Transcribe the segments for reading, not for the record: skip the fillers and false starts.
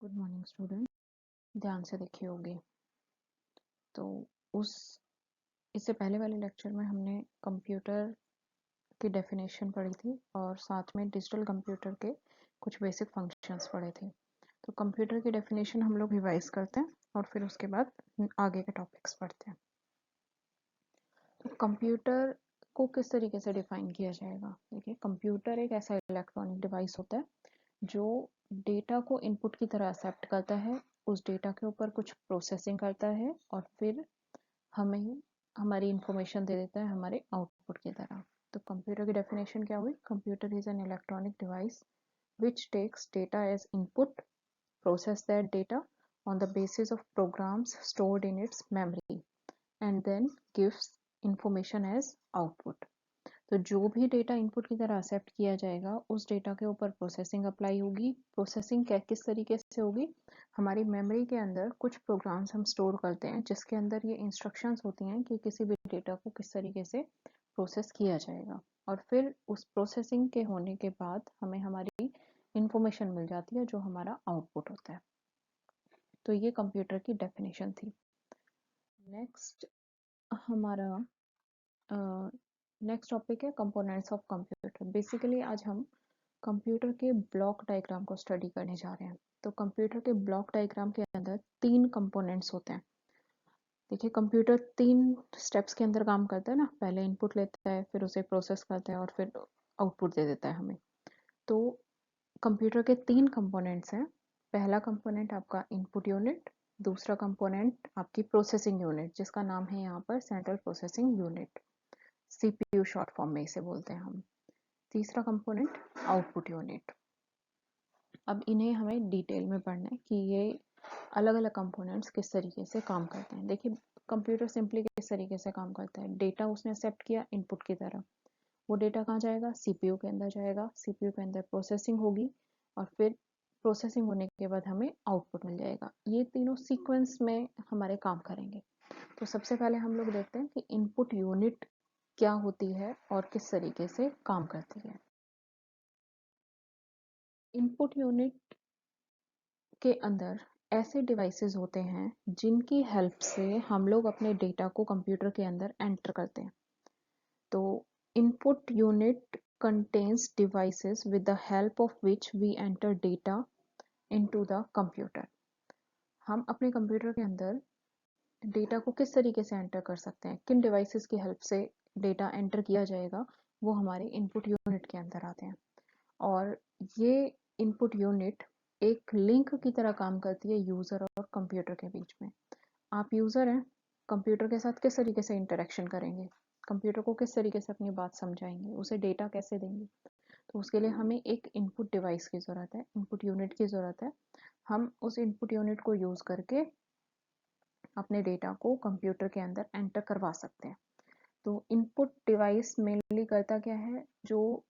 Good morning student. ध्यान से देखिए होगे तो उस इससे पहले वाले लेक्चर में हमने कंप्यूटर की डेफिनेशन पढ़ी थी और साथ में डिजिटल कंप्यूटर के कुछ बेसिक फंक्शंस पढ़े थे। तो कंप्यूटर की डेफिनेशन हम लोग रिवाइज करते हैं और फिर उसके बाद आगे के टॉपिक्स पढ़ते हैं। तो कंप्यूटर को किस तरीके से डिफाइन किया जाएगा? देखिए, कंप्यूटर एक ऐसा इलेक्ट्रॉनिक डिवाइस होता है जो डेटा को इनपुट की तरह एक्सेप्ट करता है, उस डेटा के ऊपर कुछ प्रोसेसिंग करता है और फिर हमें हमारी इंफॉर्मेशन दे देता है हमारे आउटपुट की तरह। तो कंप्यूटर की डेफिनेशन क्या हुई? Computer is an electronic device which takes data as input, process that data on the basis of programs stored in its memory, and then gives information as output. तो जो भी data input की तरह accept किया जाएगा उस data के ऊपर प्रोसेसिंग अप्लाई होगी। प्रोसेसिंग किस तरीके से होगी? हमारी मेमोरी के अंदर कुछ प्रोग्राम्स हम स्टोर करते हैं जिसके अंदर ये इंस्ट्रक्शंस होती हैं कि किसी भी डेटा को किस तरीके से प्रोसेस किया जाएगा और फिर उस प्रोसेसिंग के होने के बाद हमें हमारी इंफॉर्मेशन मिल जाती है जो हमारा आउटपुट होता है। तो ये कंप्यूटर की डेफिनेशन थी। नेक्स्ट हमारा नेक्स्ट टॉपिक है कंपोनेंट्स ऑफ कंप्यूटर। बेसिकली आज हम कंप्यूटर के ब्लॉक डायग्राम को स्टडी करने जा रहे हैं। तो कंप्यूटर के ब्लॉक डायग्राम के अंदर 3 कंपोनेंट्स होते हैं। देखिए, कंप्यूटर 3 स्टेप्स के अंदर काम करता है ना। पहले इनपुट लेता है, फिर उसे प्रोसेस करता है और फिर आउटपुट दे देता है हमें। तो कंप्यूटर के 3 कंपोनेंट्स हैं। पहला कंपोनेंट आपका इनपुट यूनिट, दूसरा कंपोनेंट आपकी प्रोसेसिंग यूनिट जिसका नाम है यहाँ पर central processing unit, CPU short form में इसे बोलते हैं हम। तीसरा कंपोनेंट आउटपुट यूनिट। अब इन्हें हमें डिटेल में पढ़ना है कि ये अलग अलग कंपोनेंट्स किस तरीके से काम करते हैं। देखिए, कंप्यूटर सिंपली किस तरीके से काम करता है। डेटा उसने एक्सेप्ट किया इनपुट की तरह, वो डेटा कहाँ जाएगा? सीपीयू के अंदर जाएगा। सीपीयू के अंदर प्रोसेसिंग होगी और फिर प्रोसेसिंग होने के बाद हमें आउटपुट मिल जाएगा। ये तीनों सीक्वेंस में हमारे काम करेंगे। तो सबसे पहले हम लोग देखते हैं कि इनपुट यूनिट क्या होती है और किस तरीके से काम करती है। इनपुट यूनिट के अंदर ऐसे डिवाइसेस होते हैं जिनकी हेल्प से हम लोग अपने डेटा को कंप्यूटर के अंदर एंटर करते हैं। तो input unit contains devices with the help of which we enter data into the computer. हम अपने कंप्यूटर के अंदर डेटा को किस तरीके से एंटर कर सकते हैं, किन डिवाइसेस की हेल्प से डेटा एंटर किया जाएगा, वो हमारे इनपुट यूनिट के अंदर आते हैं। और ये इनपुट यूनिट एक लिंक की तरह काम करती है यूज़र और कंप्यूटर के बीच में। आप यूज़र हैं, कंप्यूटर के साथ किस तरीके से इंटरेक्शन करेंगे, कंप्यूटर को किस तरीके से अपनी बात समझाएंगे, उसे डेटा कैसे देंगे। तो उसके लिए हमें एक इनपुट डिवाइस की ज़रूरत है, इनपुट यूनिट की ज़रूरत है। हम उस इनपुट यूनिट को यूज़ करके अपने डेटा को कंप्यूटर के अंदर एंटर करवा सकते हैं। तो इनपुट डिवाइस मेनली करता क्या है? जो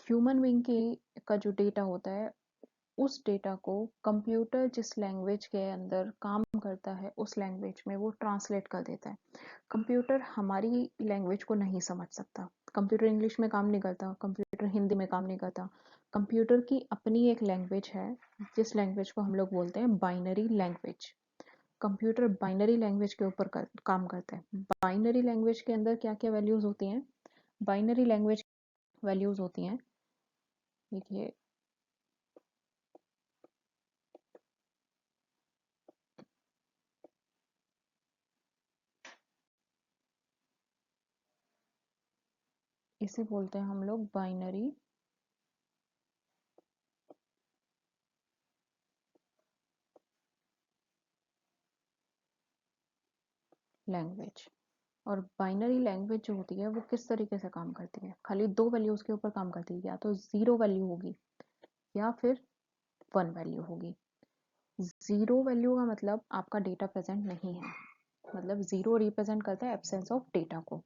ह्यूमन बीइंग का जो डेटा होता है उस डेटा को कंप्यूटर जिस लैंग्वेज के अंदर काम करता है उस लैंग्वेज में वो ट्रांसलेट कर देता है। कंप्यूटर हमारी लैंग्वेज को नहीं समझ सकता। कंप्यूटर इंग्लिश में काम नहीं करता, कंप्यूटर हिंदी में काम नहीं करता। कंप्यूटर की अपनी एक लैंग्वेज है जिस लैंग्वेज को हम लोग बोलते हैं binary language. Computer binary language के ऊपर काम करता है। बाइनरी लैंग्वेज के अंदर क्या क्या वैल्यूज होती हैं? बाइनरी लैंग्वेज वैल्यूज होती हैं, देखिए, इसे बोलते हैं हम लोग बाइनरी लैंग्वेज। और बाइनरी लैंग्वेज जो होती है वो किस तरीके से काम करती है? खाली 2 वैल्यूज के ऊपर काम करती है, या तो 0 वैल्यू होगी या फिर 1 वैल्यू होगी। 0 वैल्यू का मतलब आपका डेटा प्रेजेंट नहीं है, मतलब 0 रिप्रेजेंट करता है एब्सेंस ऑफ डेटा को।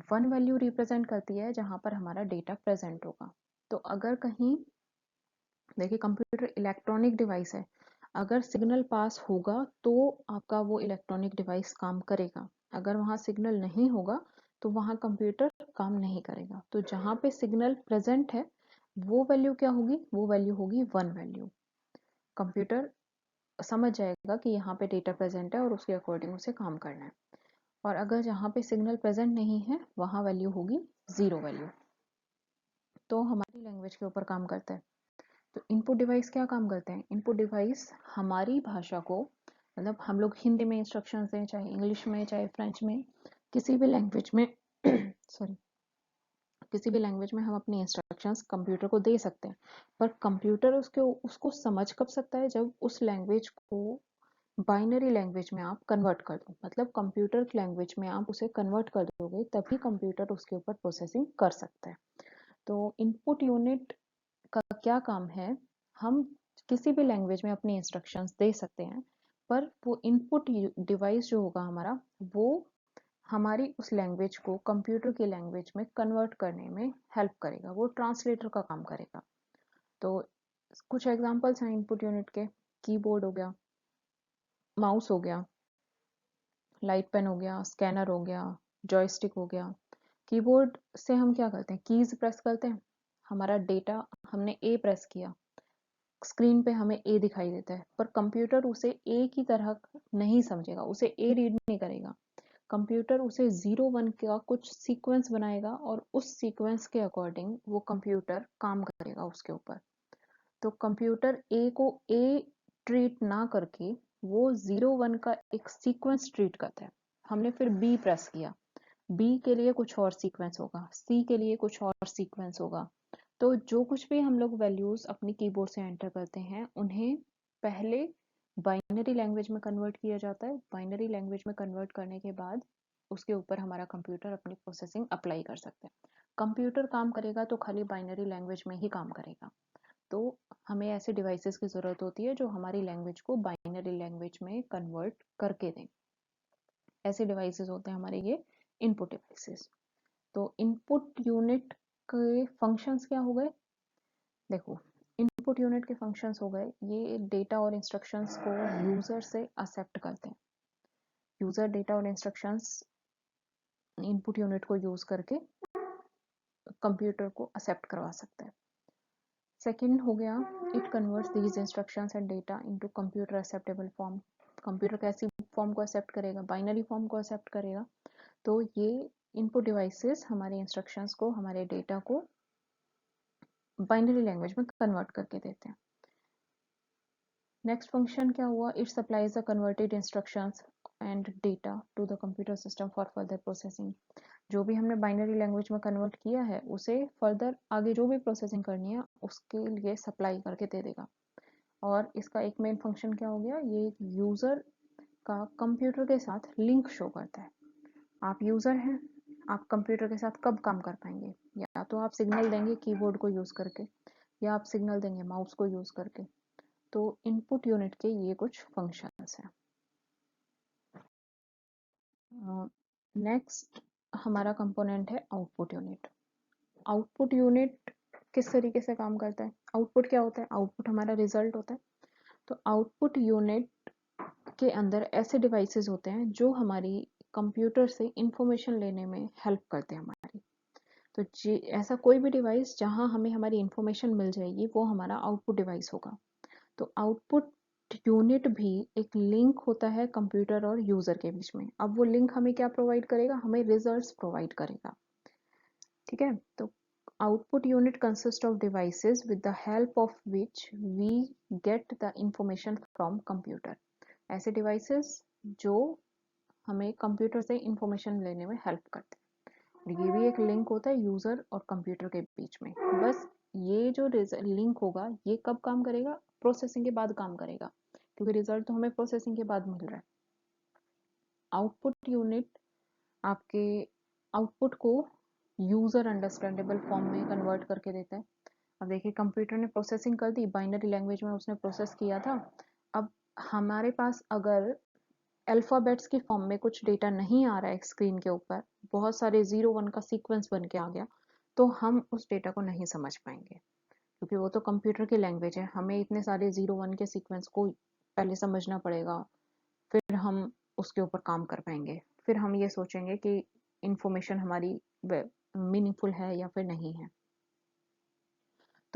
1 वैल्यू रिप्रेजेंट करती है जहां पर हमारा डेटा प्रेजेंट होगा। तो अगर कहीं, देखिए, कंप्यूटर इलेक्ट्रॉनिक डिवाइस है, अगर सिग्नल पास होगा तो आपका वो इलेक्ट्रॉनिक डिवाइस काम करेगा। अगर वहाँ सिग्नल नहीं होगा तो वहाँ कंप्यूटर काम नहीं करेगा। तो जहाँ पे सिग्नल प्रेजेंट है वो वैल्यू क्या होगी? वो वैल्यू होगी 1 वैल्यू। कंप्यूटर समझ जाएगा कि यहाँ पे डेटा प्रेजेंट है और उसके अकॉर्डिंग उसे काम करना है। और अगर जहाँ पे सिग्नल प्रेजेंट नहीं है वहाँ वैल्यू होगी 0 वैल्यू। तो हमारी लैंग्वेज के ऊपर काम करता है। तो इनपुट डिवाइस क्या काम करते हैं? इनपुट डिवाइस हमारी भाषा को, मतलब हम लोग हिंदी में इंस्ट्रक्शंस दें, चाहे इंग्लिश में, चाहे फ्रेंच में, किसी भी लैंग्वेज में सॉरी, किसी भी लैंग्वेज में हम अपनी इंस्ट्रक्शंस कंप्यूटर को दे सकते हैं। पर कंप्यूटर उसको समझ कब सकता है? जब उस लैंग्वेज को बाइनरी लैंग्वेज में आप कन्वर्ट कर दो, मतलब कंप्यूटर लैंग्वेज में आप उसे कन्वर्ट कर दोगे, तभी कंप्यूटर उसके ऊपर प्रोसेसिंग कर सकता है। तो इनपुट यूनिट का क्या काम है? हम किसी भी लैंग्वेज में अपनी इंस्ट्रक्शंस दे सकते हैं, पर वो इनपुट डिवाइस जो होगा हमारा, वो हमारी उस लैंग्वेज को कंप्यूटर की लैंग्वेज में कन्वर्ट करने में हेल्प करेगा, वो ट्रांसलेटर का काम करेगा। तो कुछ एग्जांपल्स हैं इनपुट यूनिट के। कीबोर्ड हो गया, माउस हो गया, लाइट पेन हो गया, स्कैनर हो गया, जॉयस्टिक हो गया। कीबोर्ड से हम क्या करते हैं? कीज प्रेस करते हैं, हमारा डेटा, हमने ए प्रेस किया, स्क्रीन पे हमें ए दिखाई देता है, पर कंप्यूटर उसे ए की तरह नहीं समझेगा, उसे ए रीड नहीं करेगा। कंप्यूटर उसे 0 1 का कुछ सीक्वेंस बनाएगा और उस सीक्वेंस के अकॉर्डिंग वो कंप्यूटर काम करेगा उसके ऊपर। तो कंप्यूटर ए को ए ट्रीट ना करके वो 0 1 का एक सीक्वेंस ट्रीट करता है। हमने फिर बी प्रेस किया, बी के लिए कुछ और सीक्वेंस होगा, सी के लिए कुछ और सीक्वेंस होगा। तो जो कुछ भी हम लोग वैल्यूज अपनी कीबोर्ड से एंटर करते हैं, उन्हें पहले बाइनरी लैंग्वेज में कन्वर्ट किया जाता है। बाइनरी लैंग्वेज में कन्वर्ट करने के बाद उसके ऊपर हमारा कंप्यूटर अपनी प्रोसेसिंग अप्लाई कर सकता है। कंप्यूटर काम करेगा तो खाली बाइनरी लैंग्वेज में ही काम करेगा। तो हमें ऐसे डिवाइसेस की ज़रूरत होती है जो हमारी लैंग्वेज को बाइनरी लैंग्वेज में कन्वर्ट करके दें। ऐसे डिवाइसेस होते हैं हमारे ये इनपुट डिवाइसेस। तो इनपुट यूनिट के फंक्शंस क्या हो गए? देखो, इनपुट यूनिट के फंक्शंस हो गए, ये डेटा और इंस्ट्रक्शंस को यूजर से एक्सेप्ट करते हैं। यूजर डेटा और इंस्ट्रक्शंस इनपुट यूनिट को यूज करके कंप्यूटर को एक्सेप्ट करवा सकता है। सेकेंड हो गया, it converts these instructions and data into computer acceptable form. Computer कैसी फॉर्म को एक्सेप्ट करेगा? बाइनरी फॉर्म को एक्सेप्ट करेगा। तो ये इनपुट डिवाइसेस हमारे इंस्ट्रक्शंस को, हमारे डेटा को बाइनरी लैंग्वेज में कन्वर्ट करके देते हैं। नेक्स्ट फंक्शन क्या हुआ? It supplies the converted instructions and data to the computer system for further processing. जो भी हमने बाइनरी लैंग्वेज में कन्वर्ट किया है उसे फर्दर आगे जो भी प्रोसेसिंग करनी है उसके लिए सप्लाई करके दे देगा। और इसका एक मेन फंक्शन क्या हो गया? ये यूजर का कंप्यूटर के साथ लिंक शो करता है। आप यूजर हैं, आप कंप्यूटर के साथ कब काम कर पाएंगे? या तो आप सिग्नल देंगे कीबोर्ड को यूज करके, या आप सिग्नल देंगे माउस को यूज करके। तो इनपुट यूनिट के ये कुछ फंक्शंस हैं। नेक्स्ट हमारा कंपोनेंट है आउटपुट यूनिट। आउटपुट यूनिट किस तरीके से काम करता है? आउटपुट क्या होता है? आउटपुट हमारा रिजल्ट होता है। तो आउटपुट यूनिट के अंदर ऐसे डिवाइसेस होते हैं जो हमारी कंप्यूटर से इंफॉर्मेशन लेने में हेल्प करते हैं हमारी। तो ऐसा कोई भी डिवाइस जहां हमें हमारी इंफॉर्मेशन मिल जाएगी वो हमारा आउटपुट डिवाइस होगा। तो आउटपुट यूनिट भी एक लिंक होता है कंप्यूटर और यूजर के बीच में। अब वो लिंक हमें क्या प्रोवाइड करेगा? हमें रिजल्ट्स प्रोवाइड करेगा। ठीक है, तो output unit consist of devices with the help of which we get the information from computer. ऐसे डिवाइसेस जो हमें कंप्यूटर से इंफॉर्मेशन लेने में हेल्प करते हैं। ये भी एक लिंक होता है यूजर और कंप्यूटर के बीच में। बस ये जो लिंक होगा ये कब काम करेगा? प्रोसेसिंग के बाद काम करेगा, क्योंकि रिजल्ट तो हमें प्रोसेसिंग के बाद मिल रहा है। आउटपुट यूनिट आपके आउटपुट को यूजर अंडरस्टैंडेबल फॉर्म में कन्वर्ट करके देता है। अब देखिए, कंप्यूटर ने प्रोसेसिंग कर दी, बाइनरी लैंग्वेज में उसने प्रोसेस किया था। अब हमारे पास अगर अल्फाबेट्स की फॉर्म में कुछ डेटा नहीं आ रहा है स्क्रीन के ऊपर, बहुत सारे 0 1 का सीक्वेंस बन के आ गया, तो हम उस डेटा को नहीं समझ पाएंगे, क्योंकि वो तो कंप्यूटर की लैंग्वेज है। हमें इतने सारे 0 1 के सीक्वेंस को पहले समझना पड़ेगा, फिर हम उसके ऊपर काम कर पाएंगे, फिर हम ये सोचेंगे कि इंफॉर्मेशन हमारी मीनिंगफुल है या फिर नहीं है।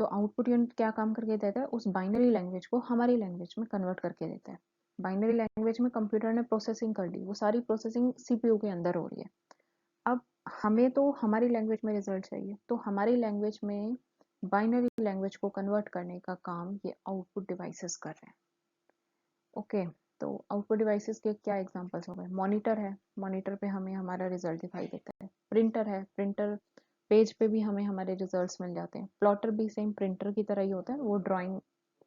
तो आउटपुट यूनिट क्या काम करके देता है, उस बाइनरी लैंग्वेज को हमारी लैंग्वेज में कन्वर्ट करके देता है। बाइनरी लैंग्वेज में कंप्यूटर ने प्रोसेसिंग कर ली, वो सारी प्रोसेसिंग सीपीयू के अंदर हो रही है। अब हमें तो हमारी लैंग्वेज में रिजल्ट चाहिए, तो हमारी लैंग्वेज में बाइनरी लैंग्वेज को कन्वर्ट करने का काम ये आउटपुट डिवाइसेस कर रहे हैं। ओके, तो आउटपुट डिवाइसेस के क्या एग्जांपल्स हो गए, मॉनिटर है, मॉनिटर पे हमें हमारा रिजल्ट दिखाई देता है। प्रिंटर है, प्रिंटर पेज पे भी हमें हमारे रिजल्ट्स मिल जाते हैं। प्लॉटर भी सेम प्रिंटर की तरह ही होता है, वो ड्राइंग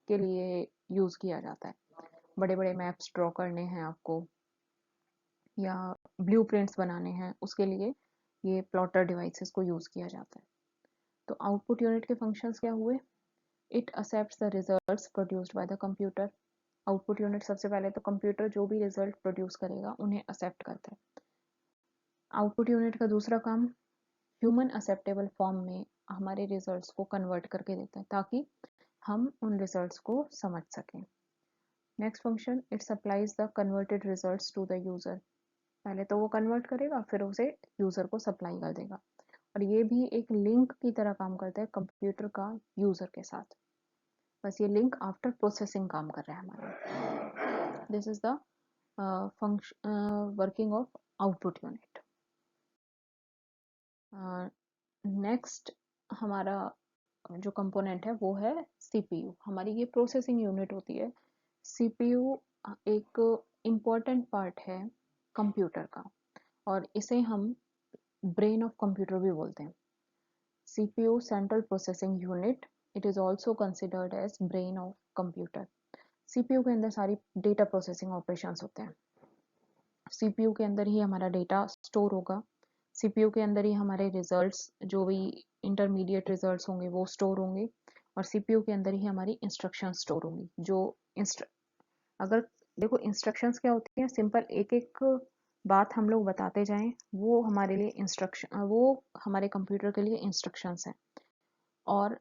के लिए यूज किया जाता है। बड़े बड़े मैप्स ड्रॉ करने हैं आपको या ब्लूप्रिंट्स बनाने हैं, उसके लिए ये प्लॉटर डिवाइसेस को यूज किया जाता है। तो आउटपुट यूनिट के फंक्शंस क्या हुए, it accepts the results produced by the computer. Output unit सबसे पहले तो कंप्यूटर जो भी रिजल्ट प्रोड्यूस करेगा उन्हें एक्सेप्ट करता है। आउटपुट यूनिट का दूसरा काम ह्यूमन एक्सेप्टेबल फॉर्म में हमारे रिजल्ट्स को कन्वर्ट करके देता है, ताकि हम उन रिजल्ट्स को समझ सकें। Next function, it supplies the converted results to the user. पहले तो वो कन्वर्ट करेगा, फिर उसे यूजर को सप्लाई कर देगा, और ये भी एक लिंक की तरह काम करता है कंप्यूटर का यूजर के साथ। बस ये लिंक आफ्टर प्रोसेसिंग काम कर रहा है हमारा। This is the function working of output unit. Next हमारा जो कंपोनेंट है वो है सीपीयू। हमारी ये प्रोसेसिंग यूनिट होती है। सीपीयू एक इम्पॉर्टेंट पार्ट है कंप्यूटर का, और इसे हम ब्रेन ऑफ कंप्यूटर भी बोलते हैं। CPU central processing unit, it is also considered as brain of computer. CPU के अंदर सारी डेटा प्रोसेसिंग ऑपरेशंस होते हैं। सीपीयू के अंदर ही हमारा डेटा स्टोर होगा, सीपीयू के अंदर ही हमारे रिजल्ट्स, जो भी इंटरमीडिएट रिजल्ट्स होंगे वो स्टोर होंगे, और सीपीयू के अंदर ही हमारी इंस्ट्रक्शन स्टोर होंगी। जो अगर देखो इंस्ट्रक्शंस क्या होती हैं, सिंपल एक एक बात हम लोग बताते जाएं, वो हमारे लिए इंस्ट्रक्शन, वो हमारे कंप्यूटर के लिए इंस्ट्रक्शंस हैं। और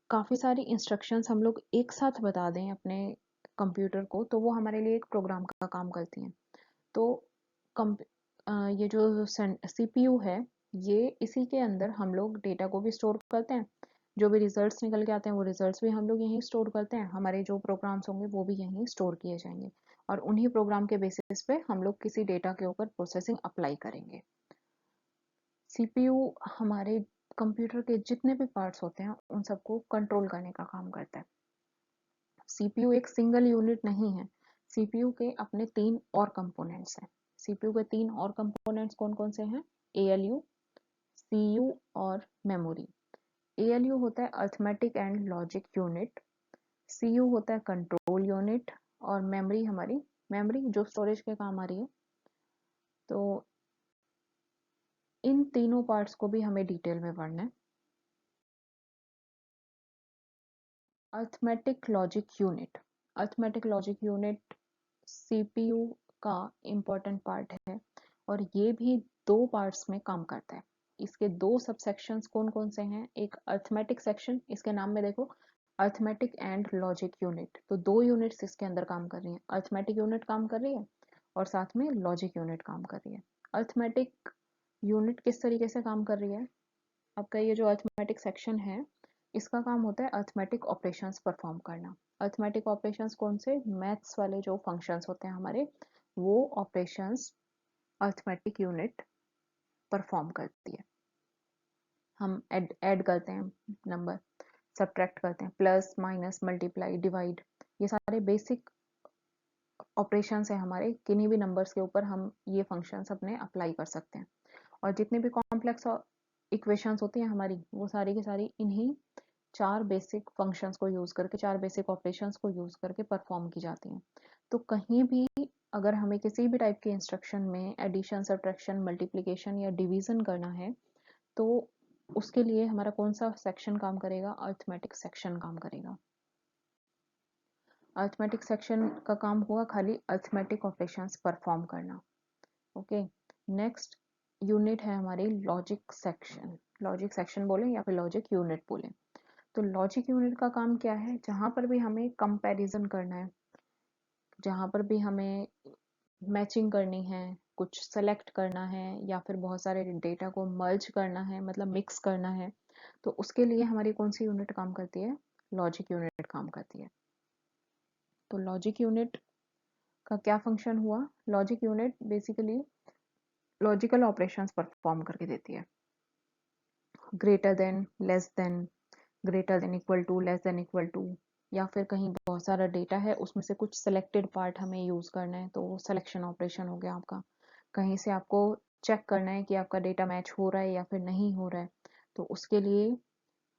काफ़ी सारी इंस्ट्रक्शंस हम लोग एक साथ बता दें अपने कंप्यूटर को, तो वो हमारे लिए एक प्रोग्राम का काम करती हैं। तो ये जो सीपीयू है, ये इसी के अंदर हम लोग डेटा को भी स्टोर करते हैं। जो भी रिजल्ट्स निकल के आते हैं वो रिजल्ट्स भी हम लोग यहीं स्टोर करते हैं। हमारे जो प्रोग्राम्स होंगे वो भी यहीं स्टोर किए जाएंगे, और उन्हीं प्रोग्राम के बेसिस पे हम लोग किसी डेटा के ऊपर प्रोसेसिंग अप्लाई करेंगे। सीपीयू हमारे कंप्यूटर के जितने भी पार्ट्स होते हैं उन सबको कंट्रोल करने का काम करता है। सीपीयू एक सिंगल यूनिट नहीं है, सीपीयू के अपने 3 और कंपोनेंट्स हैं। सीपीयू के 3 और कंपोनेंट्स कौन कौन से हैं, एएलयू, सीयू और मेमोरी। एएलयू होता है arithmetic and logic unit, CU होता है कंट्रोल यूनिट, और मेमोरी हमारी मेमोरी जो स्टोरेज के काम आ रही है। तो इन तीनों पार्ट्स को भी हमें डिटेल में पढ़ना है। Arithmetic logic unit, arithmetic logic unit CPU का इम्पोर्टेंट पार्ट है, और ये भी 2 पार्ट्स में काम करता है। इसके 2 सब सेक्शंस कौन कौन से हैं, एक अर्थमेटिक सेक्शन, इसके नाम में देखो अर्थमेटिक एंड लॉजिक यूनिट, तो 2 यूनिट्स इसके अंदर काम कर रही हैं। अर्थमेटिक यूनिट काम कर रही है और साथ में लॉजिक यूनिट काम कर रही है। अर्थमेटिक यूनिट किस तरीके से काम कर रही है, आपका ये जो अर्थमेटिक सेक्शन है, इसका काम होता है अर्थमेटिक ऑपरेशंस परफॉर्म करना। अर्थमेटिक ऑपरेशंस कौन से, मैथ्स वाले जो फंक्शंस होते हैं हमारे, वो ऑपरेशंस अर्थमेटिक यूनिट परफॉर्म करती है। हम ऐड करते हैं नंबर, सब्ट्रैक्ट करते हैं, प्लस माइनस मल्टीप्लाई डिवाइड, ये सारे बेसिक ऑपरेशंस हैं हमारे। किन्हीं भी नंबर्स के ऊपर हम ये फंक्शंस अपने अप्लाई कर सकते हैं। और जितने भी कॉम्प्लेक्स इक्वेशंस होती हैं हमारी, वो सारी की सारी इन्हीं 4 बेसिक फंक्शंस को यूज करके, 4 बेसिक ऑपरेशंस को यूज करके परफॉर्म की जाती हैं। तो कहीं भी अगर हमें किसी भी टाइप के इंस्ट्रक्शन में एडिशन, सब्ट्रैक्शन, मल्टीप्लिकेशन या डिवीजन करना है, तो उसके लिए हमारा कौन सा सेक्शन काम करेगा, अर्थमेटिक सेक्शन काम करेगा। अर्थमेटिक सेक्शन का काम हुआ खाली अर्थमेटिक ऑपरेशंस परफॉर्म करना। ओके, नेक्स्ट यूनिट है हमारी लॉजिक सेक्शन। लॉजिक सेक्शन बोले या फिर लॉजिक यूनिट बोले, तो लॉजिक यूनिट का काम क्या है, जहां पर भी हमें कंपैरिजन करना है, जहां पर भी हमें मैचिंग करनी है, कुछ सेलेक्ट करना है, या फिर बहुत सारे डेटा को मर्ज करना है, मतलब मिक्स करना है, तो उसके लिए हमारी कौन सी यूनिट काम करती है? लॉजिक यूनिट काम करती है। तो लॉजिक यूनिट का क्या फंक्शन हुआ? Logic unit basically logical operations perform करके देती है। Greater than, less than, greater than equal to, less than equal to, या फिर कहीं बहुत सारा डेटा है उसमें से कुछ सेलेक्टेड पार्ट हमें यूज करना है तो वो सिलेक्शन ऑपरेशन हो गया आपका। कहीं से आपको चेक करना है कि आपका डेटा मैच हो रहा है या फिर नहीं हो रहा है, तो उसके लिए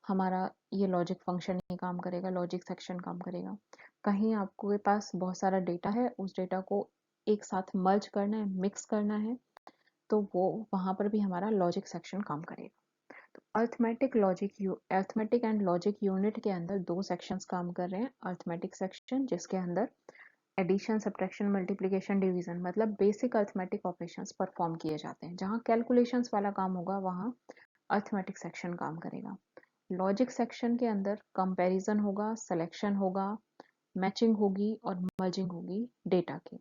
हमारा ये लॉजिक फंक्शन ही काम करेगा, लॉजिक सेक्शन काम करेगा। कहीं आपके पास बहुत सारा डेटा है, उस डेटा को एक साथ मर्ज करना है, मिक्स करना है, तो वो वहां पर भी हमारा लॉजिक सेक्शन काम करेगा। अर्थमेटिक एंड लॉजिक यूनिट के अंदर दो सेक्शंस काम कर रहे हैं। अर्थमेटिक सेक्शन जिसके अंदर एडिशन, सब्ट्रैक्शन, मल्टीप्लिकेशन, डिवीजन मतलब बेसिक अर्थमेटिक ऑपरेशंस परफॉर्म किए जाते हैं। जहाँ कैलकुलेशंस वाला काम होगा वहाँ अर्थमेटिक सेक्शन काम करेगा। लॉजिक सेक्शन के अंदर कंपैरिजन होगा, सिलेक्शन होगा, मैचिंग होगी और मर्जिंग होगी डेटा की।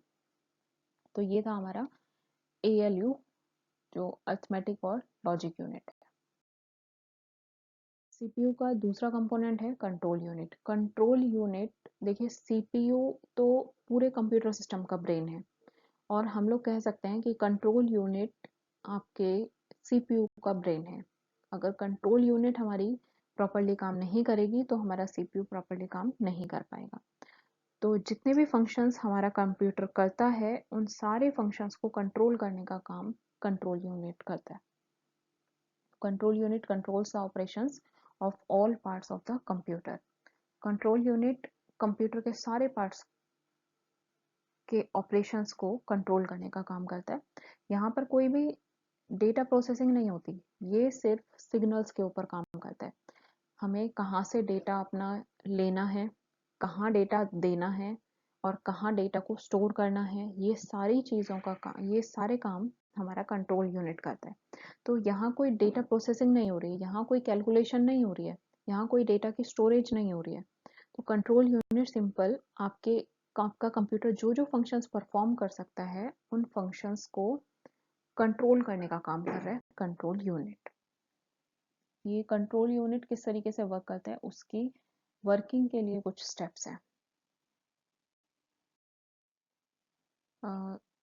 तो ये था हमारा ALU जो अर्थमेटिक और लॉजिक यूनिट है। सीपीयू का दूसरा कंपोनेंट है कंट्रोल यूनिट। कंट्रोल यूनिट देखिए, सीपीयू तो पूरे कंप्यूटर सिस्टम का ब्रेन है और हम लोग कह सकते हैं कि कंट्रोल यूनिट आपके सीपीयू का ब्रेन है। अगर कंट्रोल यूनिट हमारी प्रॉपरली काम नहीं करेगी तो हमारा सीपीयू प्रॉपरली काम नहीं कर पाएगा। तो जितने भी फंक्शंस हमारा कंप्यूटर करता है उन सारे फंक्शंस को कंट्रोल करने का काम कंट्रोल यूनिट करता है। Control unit controls the operations of all parts of the computer. Control unit computer के सारे पार्ट्स के ऑपरेशंस को कंट्रोल करने का काम करता है। यहाँ पर कोई भी डेटा प्रोसेसिंग नहीं होती, ये सिर्फ सिग्नल्स के ऊपर काम करता है। हमें कहाँ से डेटा अपना लेना है, कहाँ डेटा देना है और कहाँ डेटा को स्टोर करना है, ये सारी चीज़ों का काम, ये सारे काम हमारा कंट्रोल यूनिट करता है। तो यहाँ कोई डेटा प्रोसेसिंग नहीं हो रही है, यहाँ कोई कैलकुलेशन नहीं हो रही है, यहाँ कोई डेटा की स्टोरेज नहीं हो रही है। तो कंट्रोल यूनिट सिंपल आपका कंप्यूटर जो जो फंक्शंस परफॉर्म कर सकता है उन फंक्शंस को कंट्रोल करने का काम कर रहा है कंट्रोल यूनिट। ये कंट्रोल यूनिट किस तरीके से वर्क करता है उसकी वर्किंग के लिए कुछ स्टेप्स हैं।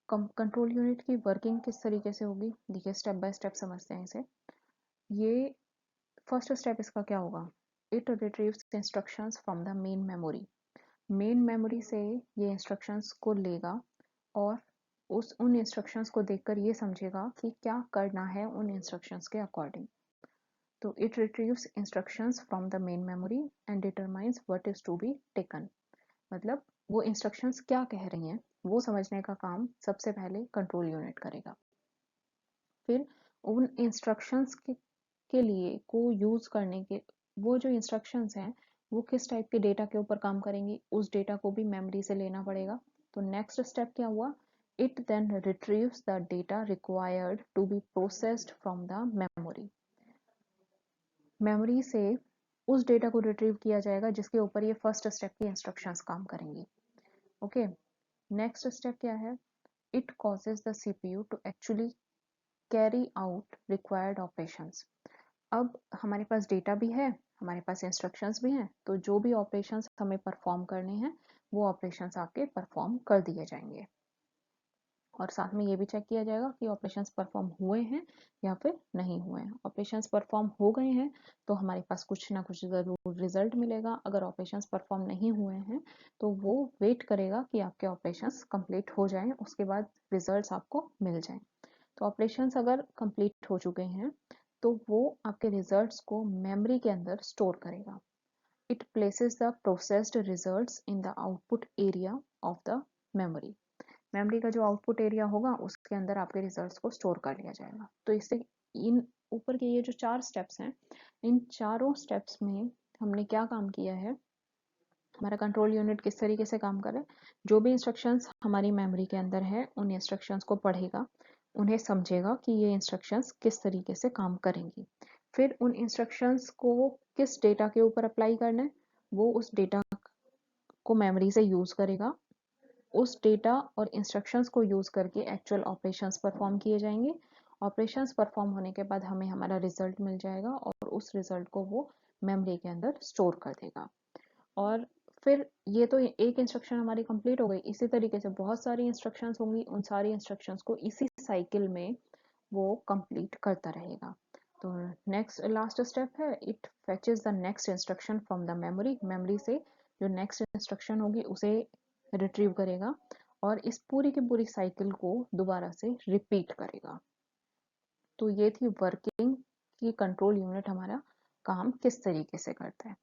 कंट्रोल यूनिट की वर्किंग किस तरीके से होगी, देखिए स्टेप बाय स्टेप समझते हैं इसे। ये फर्स्ट स्टेप इसका क्या होगा? It retrieves instructions from the main memory. Main memory से ये इंस्ट्रक्शंस को लेगा और उन इंस्ट्रक्शंस को देखकर ये समझेगा कि क्या करना है उन इंस्ट्रक्शंस के अकॉर्डिंग। तो it retrieves instructions from the main memory and determines what is to be taken. मतलब वो इंस्ट्रक्शंस क्या कह रही हैं वो समझने का काम सबसे पहले कंट्रोल यूनिट करेगा। फिर उन इंस्ट्रक्शंस के लिए को यूज करने के वो जो इंस्ट्रक्शंस हैं वो किस टाइप के डेटा के ऊपर काम करेंगी, उस डेटा को भी मेमोरी से लेना पड़ेगा। तो नेक्स्ट स्टेप क्या हुआ? It then retrieves the data required to be processed from the memory. Memory से उस डेटा को रिट्रीव किया जाएगा जिसके ऊपर ये फर्स्ट स्टेप की इंस्ट्रक्शंस काम करेंगी। ओके, नेक्स्ट स्टेप क्या है? It causes the CPU to actually carry out required operations. अब हमारे पास डेटा भी है, हमारे पास इंस्ट्रक्शंस भी हैं, तो जो भी ऑपरेशंस हमें परफॉर्म करने हैं वो ऑपरेशंस आपके परफॉर्म कर दिए जाएंगे और साथ में ये भी चेक किया जाएगा कि ऑपरेशंस परफॉर्म हुए हैं या फिर नहीं हुए हैं। ऑपरेशंस परफॉर्म हो गए हैं तो हमारे पास कुछ ना कुछ ज़रूर रिजल्ट मिलेगा। अगर ऑपरेशंस परफॉर्म नहीं हुए हैं तो वो वेट करेगा कि आपके ऑपरेशंस कंप्लीट हो जाएं, उसके बाद रिजल्ट्स आपको मिल जाएं। तो ऑपरेशंस अगर कंप्लीट हो चुके हैं तो वो आपके रिजल्ट्स को मेमोरी के अंदर स्टोर करेगा। It places the processed results in the output area of the memory. Memory का जो आउटपुट एरिया होगा उसके अंदर आपके रिजल्ट्स को स्टोर कर लिया जाएगा। तो इससे इन ऊपर के ये जो 4 स्टेप्स हैं, इन चारों स्टेप्स में हमने क्या काम किया है, हमारा कंट्रोल यूनिट किस तरीके से काम करे, जो भी इंस्ट्रक्शंस हमारी मेमोरी के अंदर है उन इंस्ट्रक्शंस को पढ़ेगा, उन्हें समझेगा कि ये इंस्ट्रक्शंस किस तरीके से काम करेंगी। फिर उन इंस्ट्रक्शंस को किस डेटा के ऊपर अप्लाई करना है वो उस डेटा को मेमोरी से यूज करेगा। उस डेटा और इंस्ट्रक्शंस को यूज करके एक्चुअल ऑपरेशंस परफॉर्म किए जाएंगे। ऑपरेशंस परफॉर्म होने के बाद हमें हमारा रिजल्ट मिल जाएगा और उस रिजल्ट को वो मेमोरी के अंदर स्टोर कर देगा। और फिर ये तो एक इंस्ट्रक्शन हमारी कंप्लीट हो गई। इसी तरीके से बहुत सारी इंस्ट्रक्शंस होंगी, उन सारी इंस्ट्रक्शंस को इसी साइकिल में वो कंप्लीट करता रहेगा। तो नेक्स्ट लास्ट स्टेप है, it फेचेस the next instruction from the memory. Memory से जो नेक्स्ट इंस्ट्रक्शन होगी उसे रिट्रीव करेगा और इस पूरी की पूरी साइकिल को दोबारा से रिपीट करेगा। तो ये थी वर्किंग की कंट्रोल यूनिट हमारा काम किस तरीके से करता है।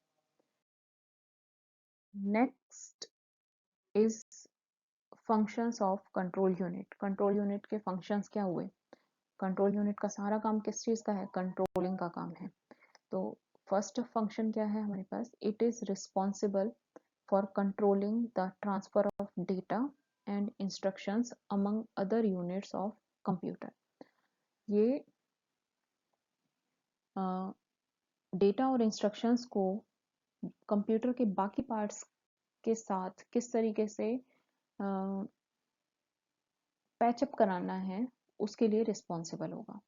Next is functions of control unit. Control unit के फंक्शंस क्या हुए? कंट्रोल यूनिट का सारा काम किस चीज का है? कंट्रोलिंग का काम है। तो फर्स्ट फंक्शन क्या है हमारे पास? It is responsible for controlling the transfer of data and instructions among other units of computer. ये डेटा और इंस्ट्रक्शंस को कंप्यूटर के बाकी पार्ट्स के साथ किस तरीके से पैचअप कराना है उसके लिए रिस्पॉन्सिबल होगा।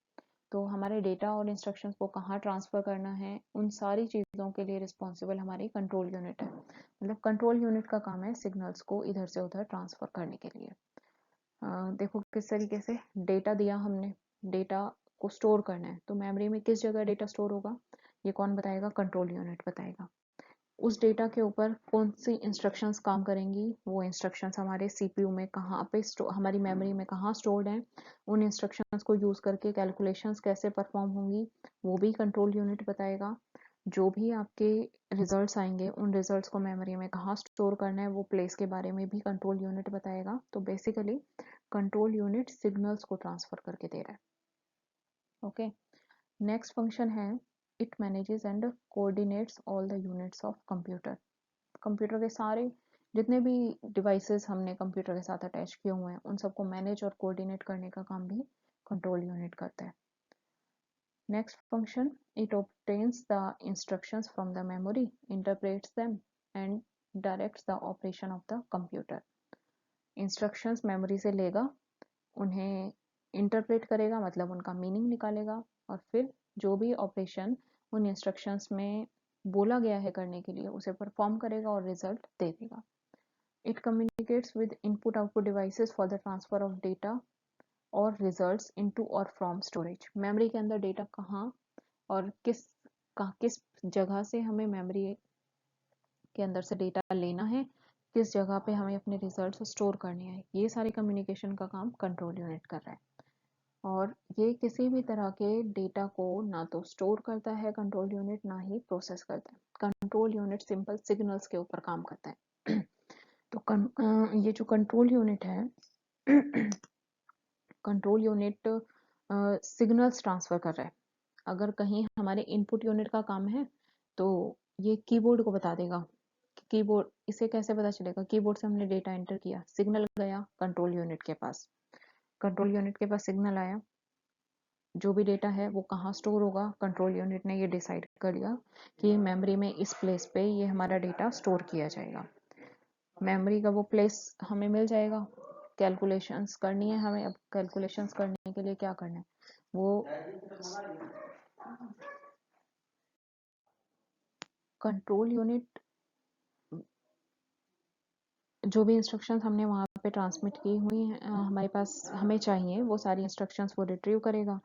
तो हमारे डेटा और इंस्ट्रक्शंस को कहाँ ट्रांसफर करना है, उन सारी चीज़ों के लिए रिस्पॉन्सिबल हमारी कंट्रोल यूनिट है। मतलब कंट्रोल यूनिट का काम है सिग्नल्स को इधर से उधर ट्रांसफर करने के लिए। देखो किस तरीके से डेटा दिया हमने, डेटा को स्टोर करना है तो मेमोरी में किस जगह डेटा स्टोर होगा, ये कौन बताएगा? कंट्रोल यूनिट बताएगा। उस डेटा के ऊपर कौन सी इंस्ट्रक्शंस काम करेंगी, वो इंस्ट्रक्शंस हमारे सीपीयू में कहाँ पे हमारी मेमोरी में कहाँ स्टोर्ड हैं, उन इंस्ट्रक्शंस को यूज़ करके कैलकुलेशंस कैसे परफॉर्म होंगी वो भी कंट्रोल यूनिट बताएगा। जो भी आपके रिजल्ट्स आएंगे उन रिजल्ट्स को मेमोरी में कहाँ स्टोर करना है वो प्लेस के बारे में भी कंट्रोल यूनिट बताएगा। तो बेसिकली कंट्रोल यूनिट सिग्नल्स को ट्रांसफर करके दे रहा है। ओके, नेक्स्ट फंक्शन है it manages and coordinates all the units of computer. Computer के सारे जितने भी डिवाइसेस हमने कंप्यूटर के साथ अटैच किए हुए हैं उन सबको मैनेज और कोऑर्डिनेट करने का काम भी कंट्रोल यूनिट करता है। Next function, it obtains the instructions from the memory, interprets them and directs the operation of the computer. Instructions memory से लेगा, उन्हें इंटरप्रेट करेगा मतलब उनका मीनिंग निकालेगा और फिर जो भी ऑपरेशन उन इंस्ट्रक्शंस में बोला गया है करने के लिए उसे परफॉर्म करेगा और रिजल्ट दे देगा। It communicates with input output devices for the transfer of data और रिजल्ट्स इनटू और फ्रॉम स्टोरेज। मेमोरी के अंदर डेटा कहाँ और किस जगह से हमें मेमोरी के अंदर से डेटा लेना है, किस जगह पे हमें अपने रिजल्ट्स स्टोर करने हैं, ये सारी कम्युनिकेशन का काम कंट्रोल यूनिट कर रहा है। और ये किसी भी तरह के डेटा को ना तो स्टोर करता है कंट्रोल यूनिट, ना ही प्रोसेस करता है। कंट्रोल यूनिट सिंपल सिग्नल्स के ऊपर काम करता है। तो ये जो कंट्रोल यूनिट है कंट्रोल यूनिट सिग्नल्स ट्रांसफर कर रहा है। अगर कहीं हमारे इनपुट यूनिट का काम है तो ये कीबोर्ड को बता देगा। कीबोर्ड, इसे कैसे पता चलेगा? कीबोर्ड से हमने डेटा एंटर किया, सिग्नल गया कंट्रोल यूनिट के पास, कंट्रोल यूनिट के पास सिग्नल आया, जो भी डेटा है वो कहाँ स्टोर होगा, कंट्रोल यूनिट ने ये डिसाइड कर लिया कि मेमोरी में इस प्लेस पे ये हमारा डेटा स्टोर किया जाएगा। मेमोरी का वो प्लेस हमें मिल जाएगा, कैलकुलेशंस करनी है हमें। अब कैलकुलेशंस करने के लिए क्या करना है, वो कंट्रोल यूनिट जो भी इंस्ट्रक्शंस हमने वहाँ पे ट्रांसमिट की हुई हैं हमारे पास हमें चाहिए वो सारी इंस्ट्रक्शंस वो रिट्रीव करेगा।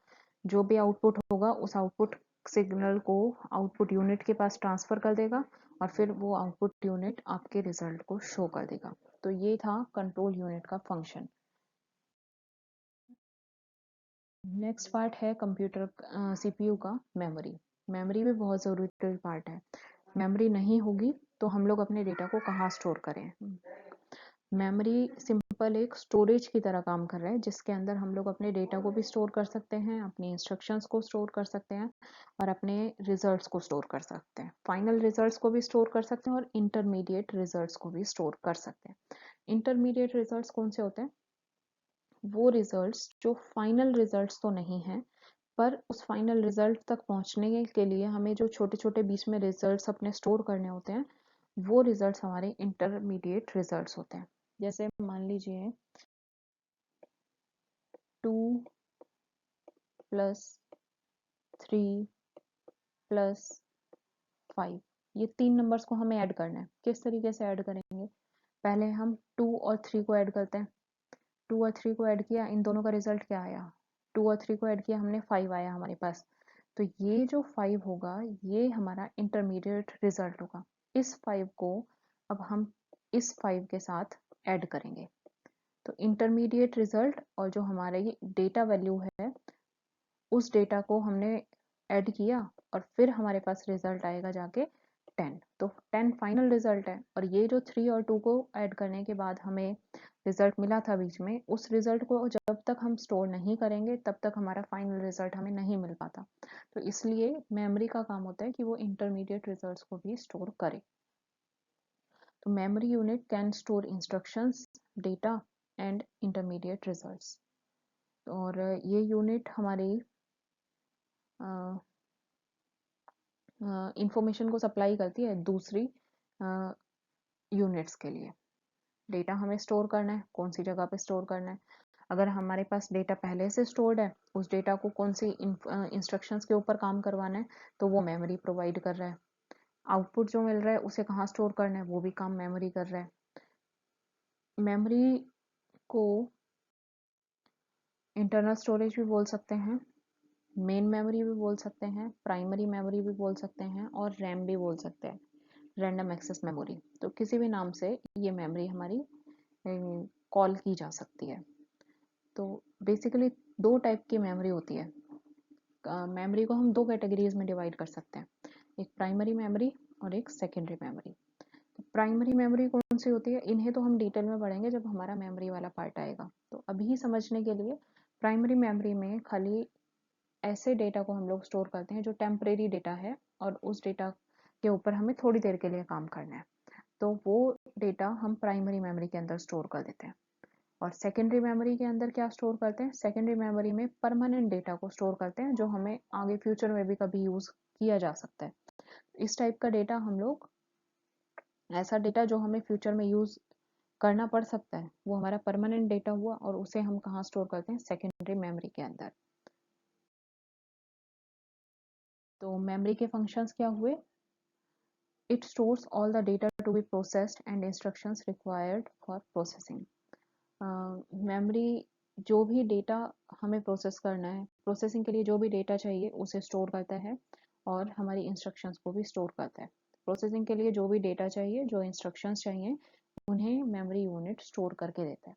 जो भी आउटपुट होगा उस आउटपुट सिग्नल को आउटपुट यूनिट के पास ट्रांसफर कर देगा और फिर वो आउटपुट यूनिट आपके रिजल्ट को शो कर देगा। तो ये था कंट्रोल यूनिट का फंक्शन। नेक्स्ट पार्ट है कंप्यूटर सीपीयू का मेमोरी। मेमोरी भी बहुत ज़रूरी पार्ट है। मेमोरी नहीं होगी तो हम लोग अपने डेटा को कहाँ स्टोर करें? मेमोरी सिंपल एक स्टोरेज की तरह काम कर रहा है जिसके अंदर हम लोग अपने डेटा को भी स्टोर कर सकते हैं, अपनी इंस्ट्रक्शंस को स्टोर कर सकते हैं और अपने रिजल्ट्स को स्टोर कर सकते हैं। फाइनल रिजल्ट्स को भी स्टोर कर सकते हैं और इंटरमीडिएट रिजल्ट्स को भी स्टोर कर सकते हैं। इंटरमीडिएट रिजल्ट्स कौन से होते हैं? वो रिजल्ट्स जो फाइनल रिजल्ट्स तो नहीं है पर उस फाइनल रिजल्ट तक पहुंचने के लिए हमें जो छोटे छोटे बीच में रिजल्ट्स अपने स्टोर करने होते हैं वो रिजल्ट्स हमारे इंटरमीडिएट रिजल्ट्स होते हैं। जैसे मान लीजिए 2 + 3 प्लस 5, ये 3 नंबर्स को हमें ऐड करना है। किस तरीके से ऐड करेंगे? पहले हम 2 और 3 को ऐड करते हैं। 2 और 3 को ऐड किया, इन दोनों का रिजल्ट क्या आया? 2 और 3 को ऐड किया हमने, 5 आया हमारे पास। तो ये जो 5 होगा ये हमारा इंटरमीडिएट रिजल्ट होगा। इस 5 को अब हम इस 5 के साथ ऐड करेंगे। तो इंटरमीडिएट रिजल्ट और जो हमारा ये डेटा वैल्यू है उस डेटा को हमने ऐड किया और फिर हमारे पास रिजल्ट आएगा जाके 10। तो 10 फाइनल रिजल्ट है। और ये जो 3 और 2 को ऐड करने के बाद हमें रिजल्ट मिला था बीच में, उस रिजल्ट को जब तक हम स्टोर नहीं करेंगे तब तक हमारा फाइनल रिजल्ट हमें नहीं मिल पाता। तो इसलिए मेमोरी का काम होता है कि वो इंटरमीडिएट रिजल्ट्स को भी स्टोर करे। तो memory unit can store instructions, data and intermediate results. और ये यूनिट हमारी इंफॉर्मेशन को सप्लाई करती है दूसरी यूनिट्स के लिए। डेटा हमें स्टोर करना है, कौन सी जगह पे स्टोर करना है। अगर हमारे पास डेटा पहले से स्टोर्ड है, उस डेटा को कौन सी इंस्ट्रक्शंस के ऊपर काम करवाना है, तो वो मेमोरी प्रोवाइड कर रहा है। आउटपुट जो मिल रहा है उसे कहाँ स्टोर करना है, वो भी काम मेमोरी कर रहा है। मेमोरी को इंटरनल स्टोरेज भी बोल सकते हैं, मेन मेमोरी भी बोल सकते हैं, प्राइमरी मेमोरी भी बोल सकते हैं और रैम भी बोल सकते हैं, रैंडम एक्सेस मेमोरी। तो किसी भी नाम से ये मेमोरी हमारी कॉल की जा सकती है। तो बेसिकली 2 टाइप की मेमोरी होती है। मेमोरी को हम 2 कैटेगरीज में डिवाइड कर सकते हैं, एक प्राइमरी मेमोरी और एक सेकेंडरी मेमोरी। तो प्राइमरी मेमोरी कौन सी होती है, इन्हें तो हम डिटेल में पढ़ेंगे जब हमारा मेमोरी वाला पार्ट आएगा। तो अभी समझने के लिए प्राइमरी मेमोरी में खाली ऐसे डेटा को हम लोग स्टोर करते हैं जो टेम्परेरी डेटा है और उस डेटा के ऊपर हमें थोड़ी देर के लिए काम करना है, तो वो डेटा हम प्राइमरी मेमोरी के अंदर स्टोर कर देते हैं। और सेकेंडरी मेमोरी के अंदर क्या स्टोर करते हैं? सेकेंडरी मेमोरी में परमानेंट डेटा को स्टोर करते हैं जो हमें आगे फ्यूचर में भी कभी यूज किया जा सकता है। इस टाइप का डेटा हम लोग, ऐसा डेटा जो हमें फ्यूचर में यूज करना पड़ सकता है, वो हमारा परमानेंट डेटा हुआ और उसे हम कहाँ स्टोर करते हैं? सेकेंडरी मेमोरी के अंदर। तो मेमोरी के फंक्शंस क्या हुए? It stores all the data to be processed and instructions required for processing. Memory जो भी डेटा हमें प्रोसेस करना है, प्रोसेसिंग के लिए जो भी डेटा चाहिए उसे स्टोर करता है और हमारी इंस्ट्रक्शंस को भी स्टोर करता है। प्रोसेसिंग के लिए जो भी डेटा चाहिए, जो इंस्ट्रक्शंस चाहिए, उन्हें मेमोरी यूनिट स्टोर करके देता है।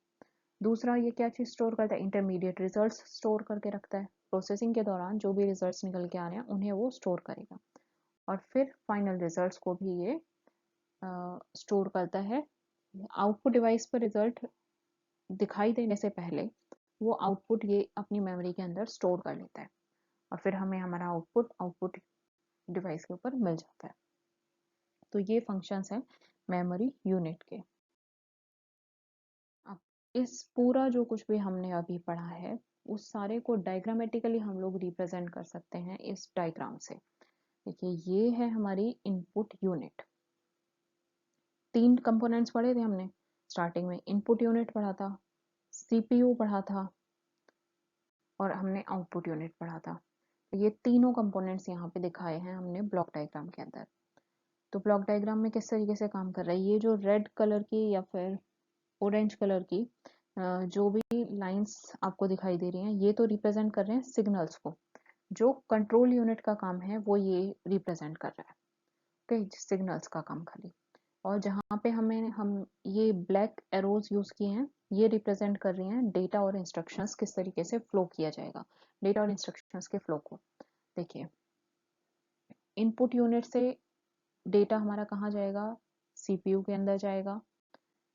दूसरा ये क्या चीज़ स्टोर करता है? इंटरमीडिएट रिजल्ट्स स्टोर करके रखता है। प्रोसेसिंग के दौरान जो भी रिजल्ट्स निकल के आ रहे हैं उन्हें वो स्टोर करेगा और फिर फाइनल रिजल्ट्स को भी ये स्टोर करता है। आउटपुट डिवाइस पर रिजल्ट दिखाई देने से पहले वो आउटपुट ये अपनी मेमोरी के अंदर स्टोर कर लेता है और फिर हमें हमारा आउटपुट डिवाइस के ऊपर मिल जाता है। तो ये फंक्शंस हैं मेमोरी यूनिट के। अब इस पूरा जो कुछ भी हमने अभी पढ़ा है उस सारे को डायग्रामेटिकली हम लोग रिप्रेजेंट कर सकते हैं इस डायग्राम से। देखिए ये है हमारी इनपुट यूनिट। 3 कंपोनेंट्स पढ़े थे हमने स्टार्टिंग में। इनपुट यूनिट पढ़ा था, सीपीयू पढ़ा था और हमने आउटपुट यूनिट पढ़ा था। तो ये तीनों कंपोनेंट्स यहाँ पे दिखाए हैं हमने ब्लॉक डायग्राम के अंदर। तो ब्लॉक डायग्राम में किस तरीके से काम कर रहा है, ये जो रेड कलर की या फिर ऑरेंज कलर की जो भी लाइंस आपको दिखाई दे रही हैं, ये तो रिप्रेजेंट कर रहे हैं सिग्नल्स को। जो कंट्रोल यूनिट का काम है वो ये रिप्रेजेंट कर रहा है, ओके, सिग्नल्स का काम खाली। और जहाँ पे हम ये ब्लैक एरोज यूज किए हैं, ये रिप्रेजेंट कर रही हैं डेटा और इंस्ट्रक्शंस किस तरीके से फ्लो किया जाएगा, डेटा और इंस्ट्रक्शंस के फ्लो को। देखिए इनपुट यूनिट से डेटा हमारा कहाँ जाएगा? सीपीयू के अंदर जाएगा।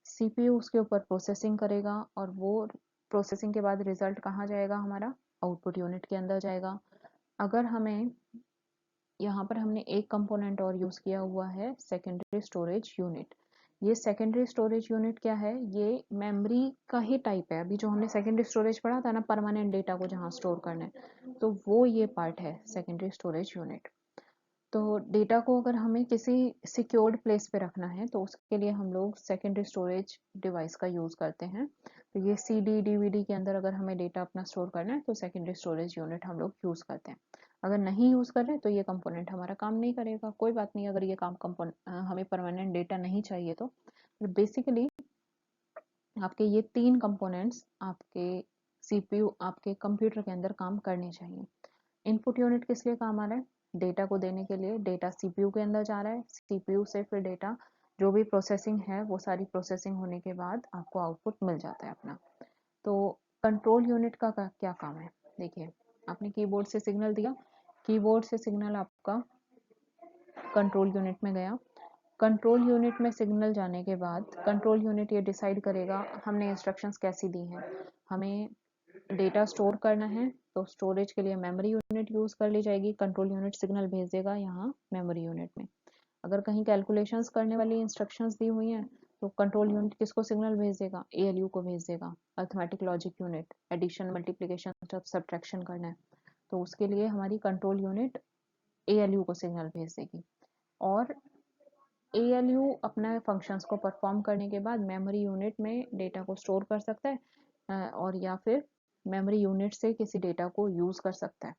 सीपीयू उसके ऊपर प्रोसेसिंग करेगा और वो प्रोसेसिंग के बाद रिजल्ट कहाँ जाएगा? हमारा आउटपुट यूनिट के अंदर जाएगा। अगर हमें यहाँ पर हमने एक कंपोनेंट और यूज किया हुआ है, सेकेंडरी स्टोरेज यूनिट। ये सेकेंडरी स्टोरेज यूनिट क्या है? ये मेमोरी का ही टाइप है। अभी जो हमने सेकेंडरी स्टोरेज पढ़ा था ना, परमानेंट डेटा को जहाँ स्टोर करना है, तो वो ये पार्ट है सेकेंडरी स्टोरेज यूनिट। तो डेटा को अगर हमें किसी सिक्योर्ड प्लेस पे रखना है तो उसके लिए हम लोग सेकेंडरी स्टोरेज डिवाइस का यूज करते हैं। तो ये सीडी डीवीडी के अंदर अगर हमें डेटा अपना स्टोर करना है तो सेकेंडरी स्टोरेज यूनिट हम लोग यूज करते हैं। अगर नहीं यूज़ कर रहे तो ये कंपोनेंट हमारा काम नहीं करेगा। कोई बात नहीं, अगर ये काम हमें परमानेंट डेटा नहीं चाहिए तो बेसिकली आपके ये 3 कंपोनेंट्स आपके सीपीयू आपके कंप्यूटर के अंदर काम करने चाहिए। इनपुट यूनिट किस लिए काम आ रहा है? डेटा को देने के लिए। डेटा सीपीयू के अंदर जा रहा है, सीपीयू से फिर डेटा जो भी प्रोसेसिंग है वो सारी प्रोसेसिंग होने के बाद आपको आउटपुट मिल जाता है अपना। तो कंट्रोल यूनिट का क्या काम है? देखिए, आपने कीबोर्ड से सिग्नल दिया, कीबोर्ड से सिग्नल आपका कंट्रोल यूनिट में गया। कंट्रोल यूनिट में सिग्नल जाने के बाद कंट्रोल यूनिट ये डिसाइड करेगा हमने इंस्ट्रक्शंस कैसी दी हैं। हमें डेटा स्टोर करना है तो स्टोरेज के लिए मेमोरी यूनिट यूज़ कर ली जाएगी। कंट्रोल यूनिट सिग्नल भेज देगा यहाँ मेमोरी यूनिट में। अगर कहीं कैलकुलेशंस करने वाली इंस्ट्रक्शंस दी हुई हैं तो कंट्रोल यूनिट किसको सिग्नल भेज देगा? एएलयू को भेज देगा। Arithmetic logic unit, addition multiplication subtraction करना है तो उसके लिए हमारी कंट्रोल यूनिट एएलयू को सिग्नल भेज देगी। और एएलयू अपना फंक्शंस को परफॉर्म करने के बाद मेमोरी यूनिट में डेटा को स्टोर कर सकता है और या फिर मेमोरी यूनिट से किसी डेटा को यूज कर सकता है।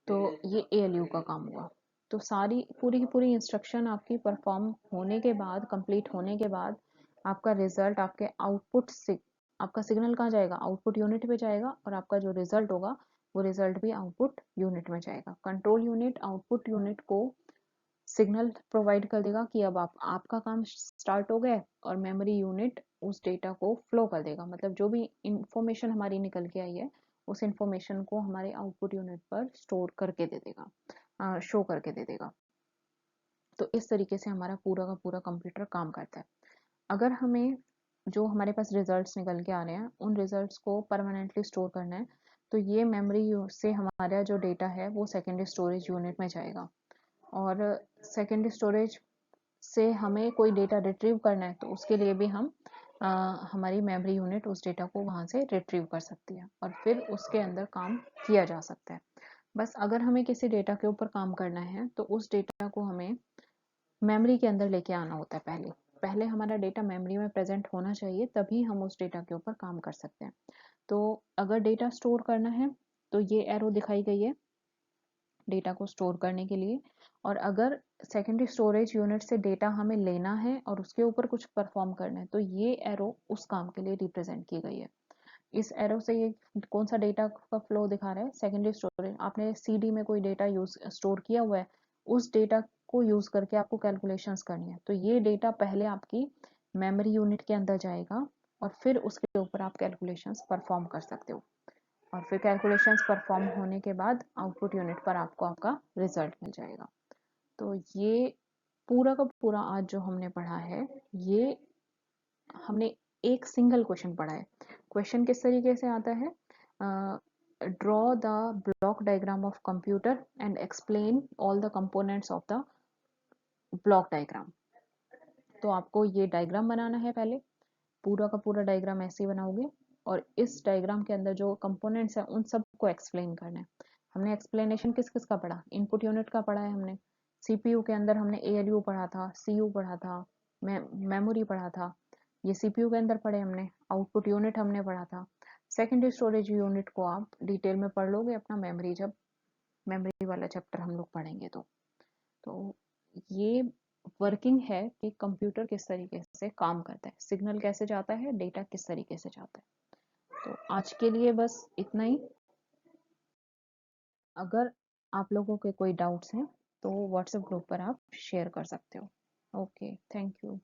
तो ये एएलयू का काम हुआ। तो सारी पूरी की पूरी इंस्ट्रक्शन आपकी परफॉर्म होने के बाद, कंप्लीट होने के बाद आपका रिजल्ट आपके आउटपुट से आपका सिग्नल कहाँ जाएगा? आउटपुट यूनिट पे जाएगा और आपका जो रिजल्ट होगा वो रिजल्ट भी आउटपुट यूनिट में जाएगा। कंट्रोल यूनिट आउटपुट यूनिट को सिग्नल प्रोवाइड कर देगा कि अब आपका काम स्टार्ट हो गया है और मेमोरी यूनिट उस डेटा को फ्लो कर देगा। मतलब जो भी इंफॉर्मेशन हमारी निकल के आई है उस इंफॉर्मेशन को हमारे आउटपुट यूनिट पर स्टोर करके दे देगा, शो करके दे देगा। तो इस तरीके से हमारा पूरा का पूरा कंप्यूटर काम करता है। अगर हमें जो हमारे पास रिजल्ट्स निकल के आ रहे हैं उन रिजल्ट्स को परमानेंटली स्टोर करना है तो ये मेमोरी से हमारा जो डेटा है वो सेकेंडरी स्टोरेज यूनिट में जाएगा। और सेकेंडरी स्टोरेज से हमें कोई डेटा रिट्रीव करना है तो उसके लिए भी हमारी मेमोरी यूनिट उस डेटा को वहाँ से रिट्रीव कर सकती है और फिर उसके अंदर काम किया जा सकता है। बस अगर हमें किसी डेटा के ऊपर काम करना है तो उस डेटा को हमें मेमोरी के अंदर लेके आना होता है। पहले पहले हमारा डेटा मेमोरी में प्रेजेंट होना चाहिए, तभी हम उस डेटा के ऊपर काम कर सकते हैं। तो अगर डेटा स्टोर करना है तो ये एरो दिखाई गई है डेटा को स्टोर करने के लिए। और अगर सेकेंडरी स्टोरेज यूनिट से डेटा हमें लेना है और उसके ऊपर कुछ परफॉर्म करना है तो ये एरो उस काम के लिए रिप्रेजेंट की गई है। इस एरो से ये कौन सा डेटा का फ्लो दिखा रहा है? Secondary storage. आपने सीडी में कोई डेटा यूज स्टोर किया हुआ है, उस डेटा को यूज करके आपको कैलकुलेशंस करनी है तो ये डेटा पहले आपकी मेमोरी यूनिट के अंदर जाएगा और फिर उसके ऊपर आप कैलकुलेशंस परफॉर्म कर सकते हो। और फिर कैलकुलेशंस परफॉर्म होने के बाद आउटपुट यूनिट पर आपको आपका रिजल्ट मिल जाएगा। तो ये पूरा का पूरा आज जो हमने पढ़ा है ये हमने एक सिंगल क्वेश्चन पढ़ा है। क्वेश्चन किस तरीके से आता है? Draw the block diagram of computer and explain all the components of the block diagram. तो आपको ये डायग्राम बनाना है, पहले पूरा का पूरा डायग्राम ऐसे ही बनाओगे और इस डायग्राम के अंदर जो कंपोनेंट्स हैं उन सबको एक्सप्लेन करना है। हमने एक्सप्लेनेशन किस किस का पढ़ा? इनपुट यूनिट का पढ़ा है हमने, सीपीयू के अंदर हमने एएलयू पढ़ा था, सीयू पढ़ा था, मेमोरी पढ़ा था, ये सीपीयू के अंदर पढ़े हमने। आउटपुट यूनिट हमने पढ़ा था। सेकेंडरी स्टोरेज यूनिट को आप डिटेल में पढ़ लोगे अपना मेमोरी जब मेमोरी वाला चैप्टर हम लोग पढ़ेंगे तो ये वर्किंग है कि कंप्यूटर किस तरीके से काम करता है, सिग्नल कैसे जाता है, डेटा किस तरीके से जाता है। तो आज के लिए बस इतना ही। अगर आप लोगों के कोई डाउट्स हैं तो व्हाट्सएप ग्रुप पर आप शेयर कर सकते हो। Okay, thank you.